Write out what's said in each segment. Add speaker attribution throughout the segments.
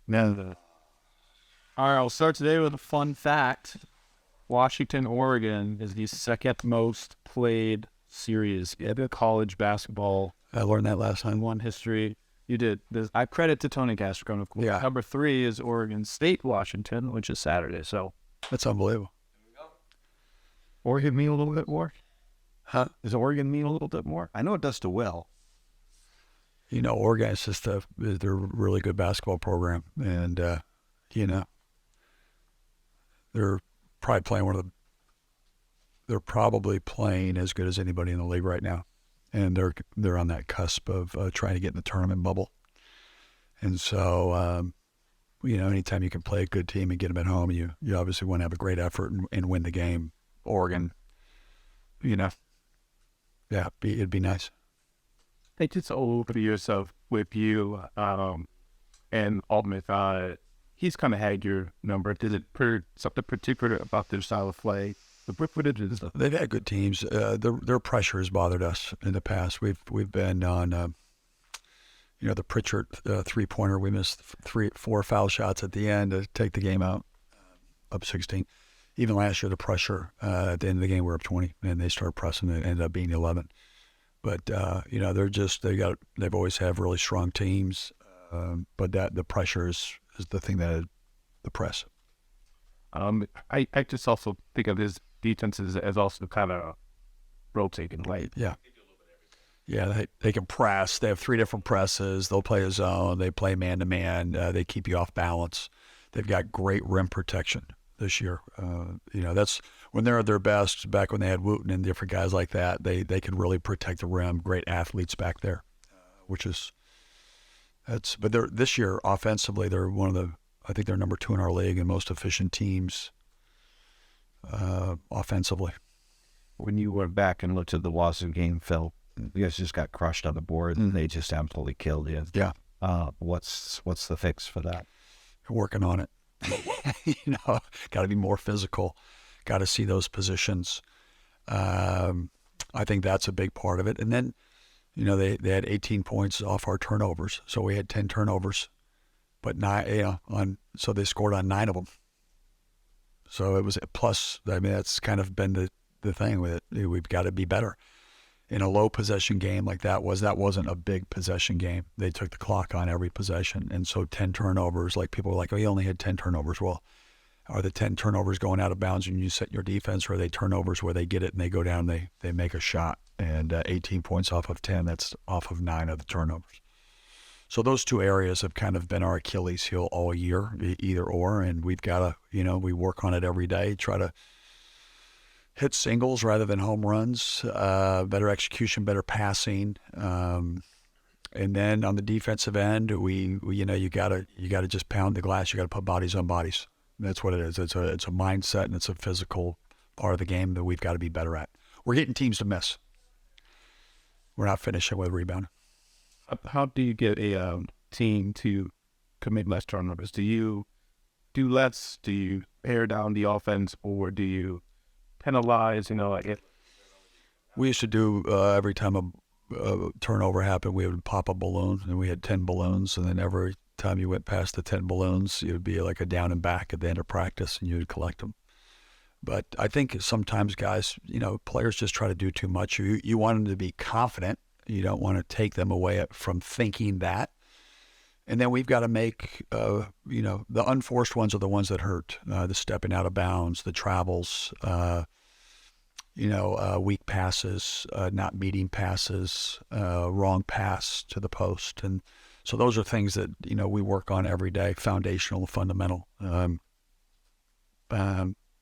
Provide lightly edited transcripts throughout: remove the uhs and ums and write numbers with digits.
Speaker 1: No. All right, I'll start today with a fun fact. Washington, Oregon is the second most played series in college basketball
Speaker 2: I learned that last time.
Speaker 1: in history. You did. I credit to Tony Castricone, of course.
Speaker 2: Yeah.
Speaker 1: Number 3 is Oregon State, Washington, which is Saturday. So
Speaker 2: That's unbelievable.
Speaker 3: Oregon mean a little bit more?
Speaker 2: Huh?
Speaker 3: Does Oregon mean a little bit more? I know it does to Will.
Speaker 2: You know, Oregon is just they're a really good basketball program. And, you know, they're probably playing as good as anybody in the league right now. And they're on that cusp of trying to get in the tournament bubble. And so, you know, anytime you can play a good team and get them at home, you obviously want to have a great effort and win the game. Oregon, you know, yeah, it'd be nice.
Speaker 1: I just over the years of with you and Altman, he's kind of had your number. Did it something particular about their style of play? The brick footage and stuff.
Speaker 2: They've had good teams. Their pressure has bothered us in the past. We've been on, you know, the Pritchard 3-pointer. We missed 4 foul shots at the end to take the game out, up 16. Even last year, the pressure at the end of the game, we're up 20, and they started pressing and it ended up being 11. But you know, they've always have really strong teams. But that the pressure is the thing that the press.
Speaker 1: I just also think of his defenses as also kind of rotating, like
Speaker 2: Yeah, they can press. They have 3 different presses. They'll play a zone. They play man-to-man. They keep you off balance. They've got great rim protection this year. You know, that's when they're at their best, back when they had Wooten and different guys like that, they could really protect the rim. Great athletes back there, but this year, offensively, they're I think they're number 2 in our league and most efficient teams offensively.
Speaker 3: When you went back and looked at the Washington game, Phil, you guys just got crushed on the board and they just absolutely killed you.
Speaker 2: Yeah.
Speaker 3: What's the fix for that?
Speaker 2: Working on it. You know, got to be more physical. Got to see those positions. I think that's a big part of it. And then, you know, they had 18 points off our turnovers, so we had 10 turnovers, but 9. So they scored on 9 of them. So it was a plus. I mean, that's kind of been the thing with it. We've got to be better. In a low possession game like that wasn't a big possession game. They took the clock on every possession, and so 10 turnovers. Like people were like, "Oh, you only had 10 turnovers." Well, are the 10 turnovers going out of bounds and you set your defense, or are they turnovers where they get it and they go down, they make a shot, and 18 points off of 10, that's off of 9 of the turnovers. So those 2 areas have kind of been our Achilles heel all year, either or, and we've got to, you know, we work on it every day, try to hit singles rather than home runs, better execution, better passing. And then on the defensive end, we you know, you gotta just pound the glass. You gotta put bodies on bodies. That's what it is. It's a mindset and it's a physical part of the game that we've got to be better at. We're getting teams to miss. We're not finishing with rebound.
Speaker 1: how do you get a team to commit less turnovers? Do you do less? Do you pare down the offense, or do you penalize? You know, like
Speaker 2: We used to do every time a turnover happened, we would pop a balloon, and we had 10 balloons, and then every time you went past the 10 balloons, it would be like a down and back at the end of practice, and you would collect them. But I think sometimes guys, you know, players just try to do too much. You want them to be confident. You don't want to take them away from thinking that. And then we've got to make, you know, the unforced ones are the ones that hurt. The stepping out of bounds, the travels, weak passes, not meeting passes, wrong pass to the post. And so those are things that, you know, we work on every day, foundational, fundamental.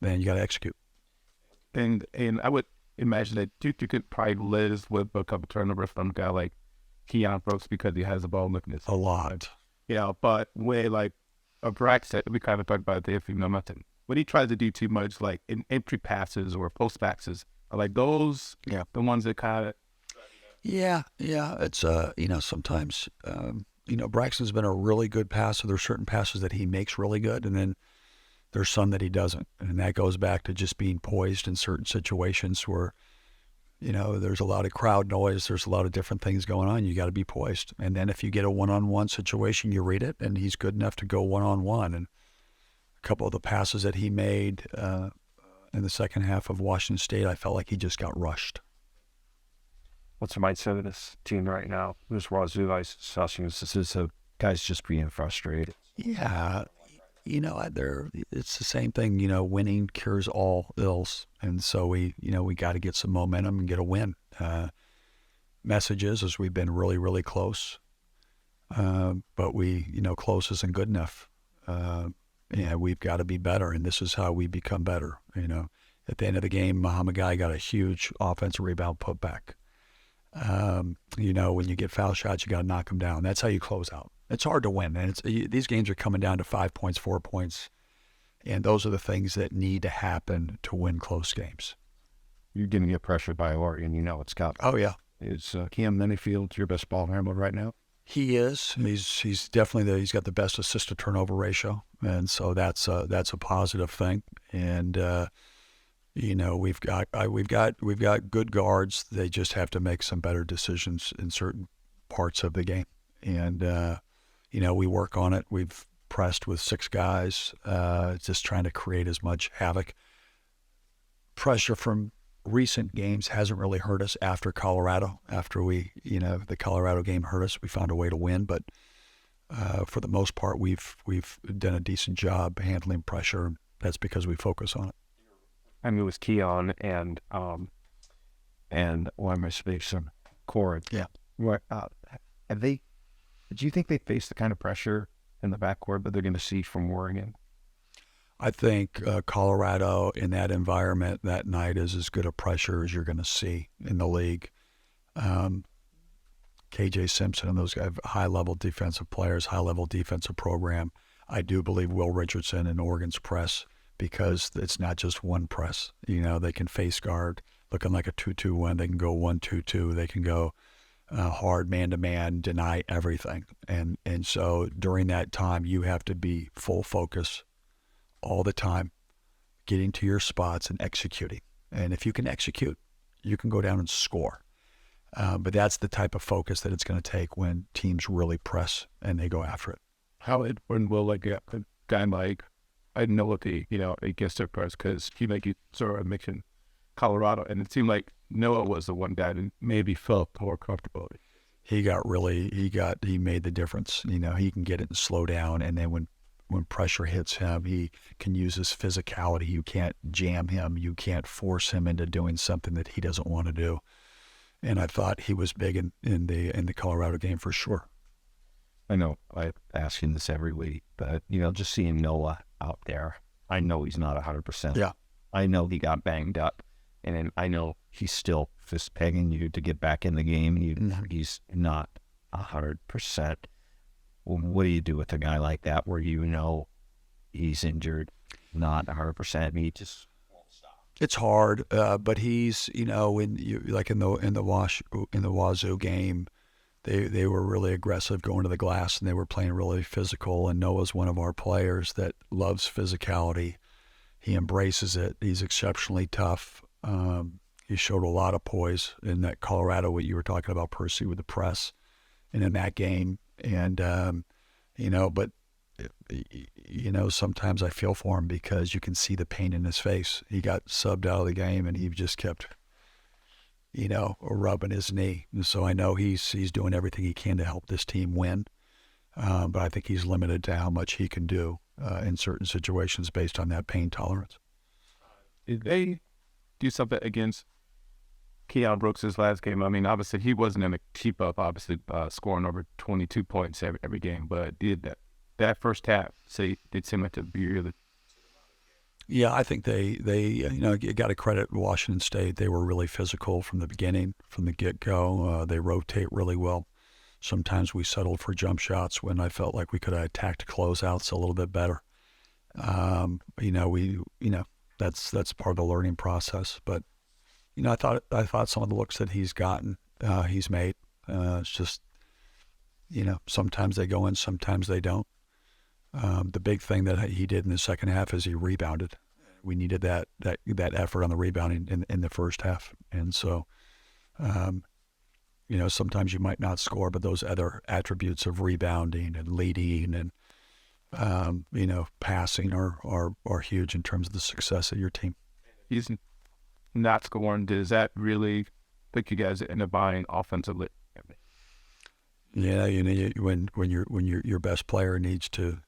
Speaker 2: Then you got to execute.
Speaker 1: and I would imagine that you could probably live with a couple turnovers from a guy like Keon Brooks because he has the ball looking at
Speaker 2: A lot.
Speaker 1: Yeah, but where like a Braxton, we kind of talked about it, if you know nothing. When he tries to do too much, like in entry passes or post passes, are like those,
Speaker 2: Yeah.
Speaker 1: the ones that kind of.
Speaker 2: Yeah. It's, sometimes, Braxton's been a really good passer. There's certain passes that he makes really good, and then there's some that he doesn't. And that goes back to just being poised in certain situations where, there's a lot of crowd noise. There's a lot of different things going on. You got to be poised. And then if you get a one-on-one situation, you read it, and he's good enough to go one-on-one. And a couple of the passes that he made in the second half of Washington State, I felt like he just got rushed.
Speaker 3: What's the mindset of this team right now? This Wazoo, this is guys just being frustrated.
Speaker 2: Yeah. It's the same thing, winning cures all ills. And so we got to get some momentum and get a win. Messages is we've been really, really close. But close isn't good enough. We've got to be better. And this is how we become better. At the end of the game, Muhammad Guy got a huge offensive rebound putback. When you get foul shots, you got to knock them down. That's how you close out. It's hard to win, and these games are coming down to 5 points, 4 points, and those are the things that need to happen to win close games.
Speaker 3: You're going to get pressured by Oregon. It's got.
Speaker 2: Oh yeah,
Speaker 3: Is Cam Minifield your best ball handler right now?
Speaker 2: He is. He's definitely he's got the best assist to turnover ratio, and so that's a positive thing. And we've got good guards. They just have to make some better decisions in certain parts of the game, and. We work on it. We've pressed with 6 guys, just trying to create as much havoc. Pressure from recent games hasn't really hurt us after Colorado. After the Colorado game hurt us, we found a way to win. But for the most part, we've done a decent job handling pressure. That's because we focus on it.
Speaker 3: I mean, it was Keon and why am I speaking? Cord.
Speaker 2: Yeah.
Speaker 3: What do you think they face the kind of pressure in the backcourt that they're going to see from Oregon?
Speaker 2: I think Colorado in that environment that night is as good a pressure as you're going to see in the league. KJ Simpson and those guys have high-level defensive players, high-level defensive program. I do believe Will Richardson and Oregon's press, because it's not just one press. They can face guard looking like a 2-2-1. They can go 1-2-2. They can go hard man-to-man, deny everything. And so during that time, you have to be full focus all the time, getting to your spots and executing. And if you can execute, you can go down and score. But that's the type of focus that it's going to take when teams really press and they go after it.
Speaker 1: How important will a guy like, I know what against their press, because you sort of mentioned Colorado, and it seemed like Noah was the one guy that maybe felt more comfortable.
Speaker 2: He made the difference. He can get it and slow down, and then when pressure hits him, he can use his physicality. You can't jam him. You can't force him into doing something that he doesn't want to do. And I thought he was big in the Colorado game for sure.
Speaker 3: I know I ask him this every week, but just seeing Noah out there, I know he's not 100%.
Speaker 2: Yeah,
Speaker 3: I know he got banged up. And I know he's still fist pegging you to get back in the game. He's not 100%. Well, what do you do with a guy like that where he's injured, not 100%? He just won't stop.
Speaker 2: It's hard, but he's in the Wazoo game, they were really aggressive going to the glass, and they were playing really physical. And Noah's one of our players that loves physicality. He embraces it. He's exceptionally tough. He showed a lot of poise in that Colorado, what you were talking about, Percy, with the press, and in that game. And, but, sometimes I feel for him because you can see the pain in his face. He got subbed out of the game, and he just kept, rubbing his knee. And so I know he's doing everything he can to help this team win. But I think he's limited to how much he can do in certain situations based on that pain tolerance.
Speaker 1: Did they do something against Keon Brooks' last game? I mean, obviously he wasn't going to keep up, scoring over 22 points every game, but did that first half did seem like to be really.
Speaker 2: Yeah, I think they you got to credit Washington State. They were really physical from the beginning, from the get-go. They rotate really well. Sometimes we settled for jump shots when I felt like we could have attacked closeouts a little bit better. That's part of the learning process. But I thought some of the looks that he's gotten, he's made. It's just sometimes they go in, sometimes they don't. The big thing that he did in the second half is he rebounded. We needed that effort on the rebounding in the first half, and so Sometimes you might not score, but those other attributes of rebounding and leading and passing are huge in terms of the success of your team.
Speaker 1: He's not scoring. Does that really put you guys into buying offensively?
Speaker 2: Yeah, when your best player needs to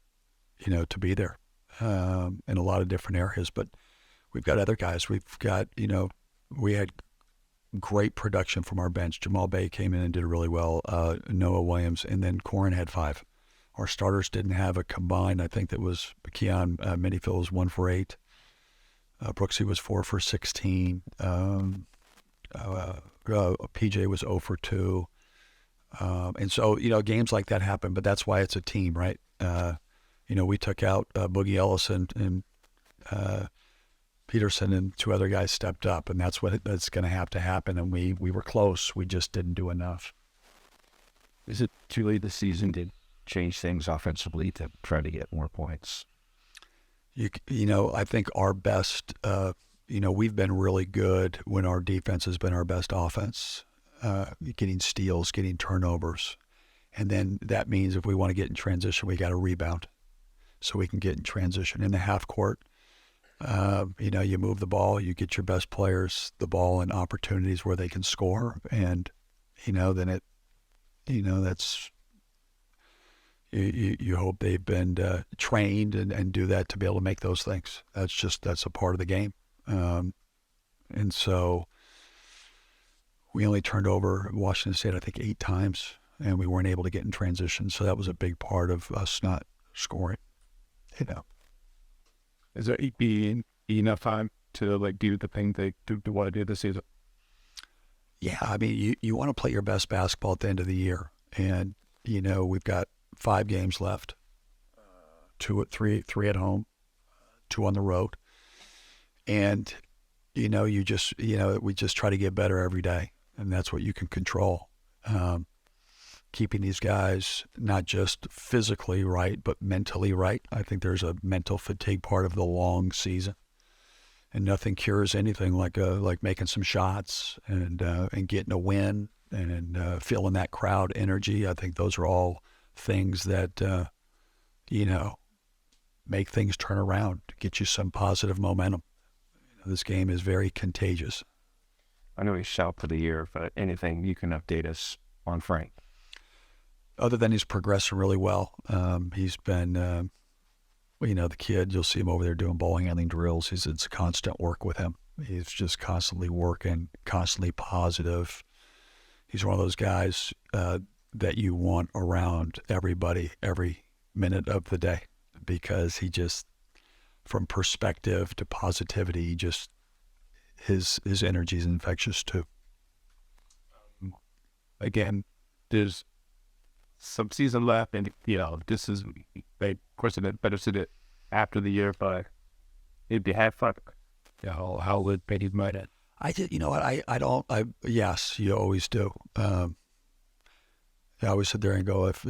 Speaker 2: be there in a lot of different areas. But we've got other guys. We've got we had great production from our bench. Jamal Bay came in and did really well. Noah Williams, and then Corin had 5. Our starters didn't have a combined. I think that was Keon Minifield was 1 for 8. Brooksy was 4 for 16. PJ was 0 for 2. And so, games like that happen, but that's why it's a team, right? We took out Boogie Ellison and Peterson, and 2 other guys stepped up, and that's going to have to happen. And we were close. We just didn't do enough.
Speaker 3: Is it too late this season to change things offensively to try to get more points?
Speaker 2: I think our best, we've been really good when our defense has been our best offense, getting steals, getting turnovers. And then that means if we want to get in transition, we got to rebound so we can get in transition. In the half court, you move the ball, you get your best players the ball and opportunities where they can score. And, then that's, you hope they've been trained and do that to be able to make those things. That's a part of the game. And so we only turned over Washington State, I think, 8 times, and we weren't able to get in transition. So that was a big part of us not scoring.
Speaker 1: Is there enough time to do the thing they want to do this season?
Speaker 2: Yeah, I mean, you want to play your best basketball at the end of the year, and we've got 5 games left, 3 at home, 2 on the road, and we just try to get better every day, and that's what you can control. Keeping these guys not just physically right, but mentally right. I think there's a mental fatigue part of the long season, and nothing cures anything like making some shots and getting a win and feeling that crowd energy. I think those are all things that make things turn around, get you some positive momentum. This game is very contagious.
Speaker 3: I know he's shot for the year, but anything you can update us on Frank?
Speaker 2: Other than he's progressing really well. He's been, the kid, you'll see him over there doing ball handling drills. It's constant work with him. He's just constantly working, constantly positive. He's one of those guys that you want around everybody every minute of the day, because he just, from perspective to positivity, his energy is infectious too.
Speaker 1: Again, there's some season left, and this is, of course, it better sit it after the year, but it'd be half fun. How would Betty might it?
Speaker 2: I did, yes, you always do. I always sit there and go, if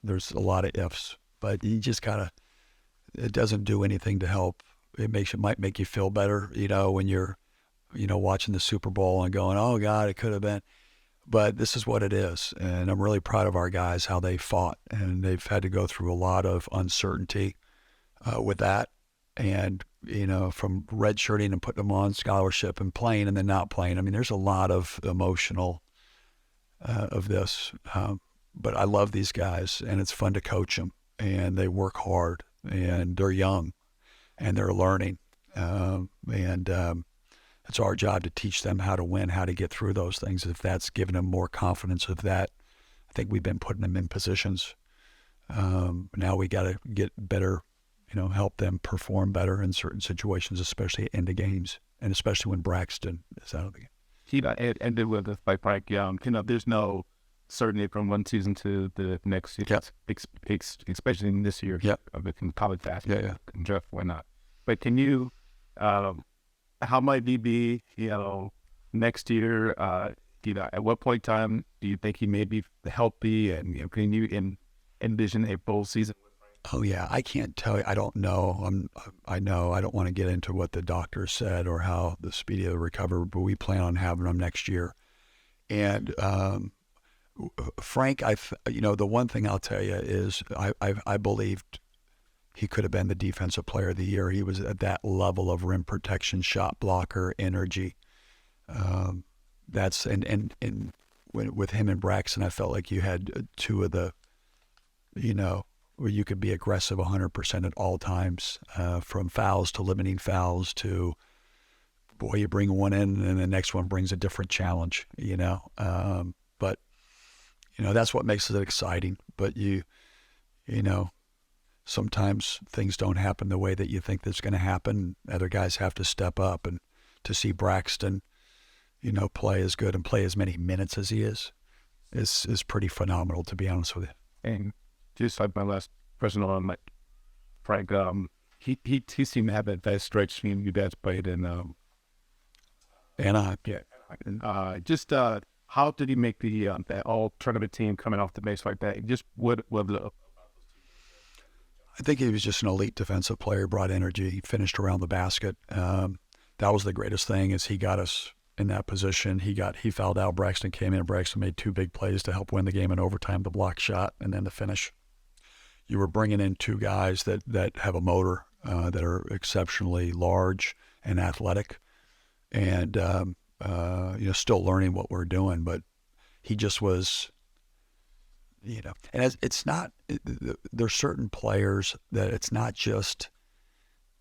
Speaker 2: there's a lot of ifs, but you just gotta, it doesn't do anything to help. It might make you feel better, when you're, watching the Super Bowl and going, oh God, it could have been. But this is what it is, and I'm really proud of our guys, how they fought, and they've had to go through a lot of uncertainty with that, and from redshirting and putting them on scholarship and playing and then not playing. I mean, there's a lot of emotional of this, but I love these guys, and it's fun to coach them, and they work hard, and they're young, and they're learning, it's our job to teach them how to win, how to get through those things. If that's giving them more confidence of that, I think we've been putting them in positions. Now we got to get better, help them perform better in certain situations, especially at end of games, and especially when Braxton is out of the game.
Speaker 1: He ended with us by Frank Young. There's no certainty from one season to the next season, especially in this year.
Speaker 2: Yeah,
Speaker 1: in college basketball.
Speaker 2: Yeah.
Speaker 1: Jeff, why not? But can you? How might he be, next year? At what point in time do you think he may be healthy? And can you envision a full season with Frank?
Speaker 2: Oh yeah, I can't tell you. I don't know. I know I don't want to get into what the doctor said or how the speedy of the recovery, but we plan on having him next year. And Frank, the one thing I'll tell you is I believed he could have been the defensive player of the year. He was at that level of rim protection, shot blocker, energy. That's and with him and Braxton, I felt like you had two of the, where you could be aggressive 100% at all times, from fouls to limiting fouls to, boy, you bring one in and the next one brings a different challenge, but that's what makes it exciting. But you know, sometimes things don't happen the way that you think that's going to happen. Other guys have to step up, and to see Braxton, play as good and play as many minutes as he is pretty phenomenal, to be honest with you.
Speaker 1: And just like my last person on, like Frank, he seemed to have that best stretch team you guys played in.
Speaker 2: Anaheim.
Speaker 1: Yeah. Just how did he make the that all tournament team coming off the base like that? Just what the.
Speaker 2: I think he was just an elite defensive player, brought energy, he finished around the basket. That was the greatest thing, is he got us in that position. He fouled out. Braxton came in. Braxton made two big plays to help win the game in overtime, the block shot and then the finish. You were bringing in two guys that have a motor, that are exceptionally large and athletic, and still learning what we're doing. But he just was, and it's not. There's certain players that it's not just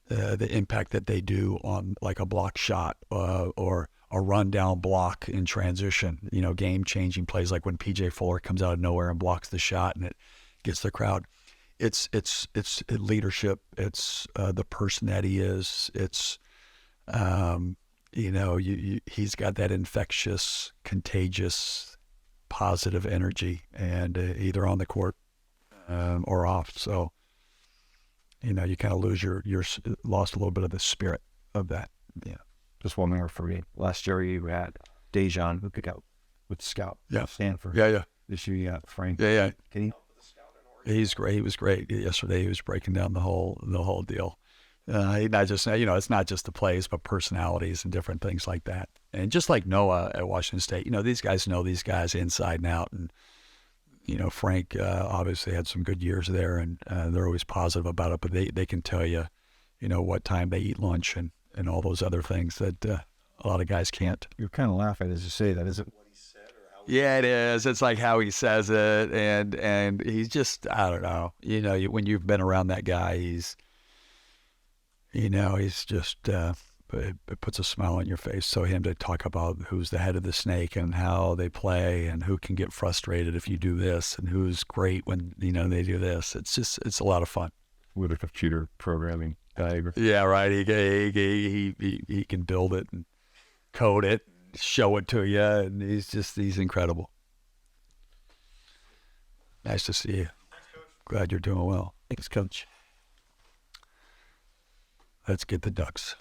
Speaker 2: the impact that they do on like a block shot, or a rundown block in transition, game-changing plays like when P.J. Fuller comes out of nowhere and blocks the shot and it gets the crowd. It's leadership. It's the person that he is. It's he's got that infectious, contagious, positive energy, and either on the court or off. So you kind of lose lost a little bit of the spirit of that. Yeah.
Speaker 3: Just one more for me. Last year you had Dejan, who could go with Scout.
Speaker 2: Yeah.
Speaker 3: Stanford.
Speaker 2: Yeah.
Speaker 3: This year you got Frank.
Speaker 2: Yeah.
Speaker 3: Can he?
Speaker 2: He's great. He was great yesterday. He was breaking down the whole deal. Not just it's not just the plays, but personalities and different things like that. And just like Noah at Washington State, these guys know these guys inside and out. And Frank obviously had some good years there, and they're always positive about it. But they can tell you, what time they eat lunch and all those other things that a lot of guys can't.
Speaker 3: You're kind of laughing as you say that. Is it what he said or how?
Speaker 2: Yeah, it is. It's like how he says it, and he's just, I don't know. When you've been around that guy, he's just it puts a smile on your face. So him to talk about who's the head of the snake and how they play and who can get frustrated if you do this and who's great when they do this. It's a lot of fun.
Speaker 1: With a computer programming diagram.
Speaker 2: Yeah, right. He can build it and code it, show it to you, and he's incredible. Nice to see you. Glad you're doing well.
Speaker 3: Thanks, Coach.
Speaker 2: Let's get the Ducks.